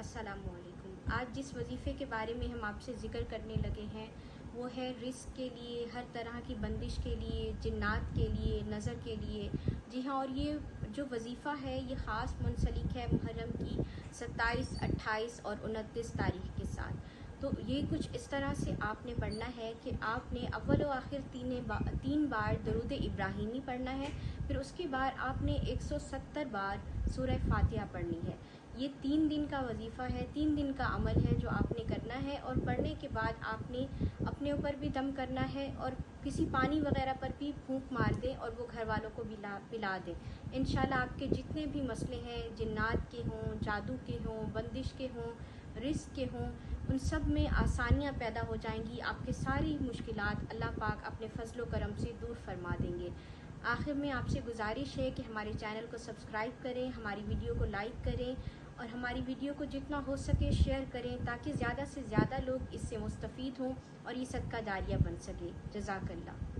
अस्सलामुअलैकुम। आज जिस वजीफ़े के बारे में हम आपसे ज़िक्र करने लगे हैं वो है रिस्क के लिए, हर तरह की बंदिश के लिए, जिन्नात के लिए, नज़र के लिए। जी हाँ, और ये जो वजीफ़ा है ये ख़ास मुंसलिक है मुहर्रम की 27, 28 और 29 तारीख के साथ। तो ये कुछ इस तरह से आपने पढ़ना है कि आपने अव्वल व आखिर तीन बार दरूद इब्राहिमी पढ़ना है। फिर उसके बाद आपने 170 बार सूरह फातिहा पढ़नी है। ये 3 दिन का वजीफ़ा है, 3 दिन का अमल है जो आपने करना है। और पढ़ने के बाद आपने अपने ऊपर भी दम करना है और किसी पानी वगैरह पर भी फूंक मार दें और वो घर वालों को पिला दें। इंशाल्लाह आपके जितने भी मसले हैं, जिन्नात के हों, जादू के हों, बंदिश के हों, रिस्क के हों, उन सब में आसानियाँ पैदा हो जाएंगी। आपके सारी मुश्किलात अल्लाह पाक अपने फजलो करम से दूर फरमा देंगे। आखिर में आपसे गुजारिश है कि हमारे चैनल को सब्सक्राइब करें, हमारी वीडियो को लाइक करें और हमारी वीडियो को जितना हो सके शेयर करें ताकि ज़्यादा से ज़्यादा लोग इससे मुस्तफ़ीद हों और ये सदका जारिया बन सके। जज़ाकल्लाह।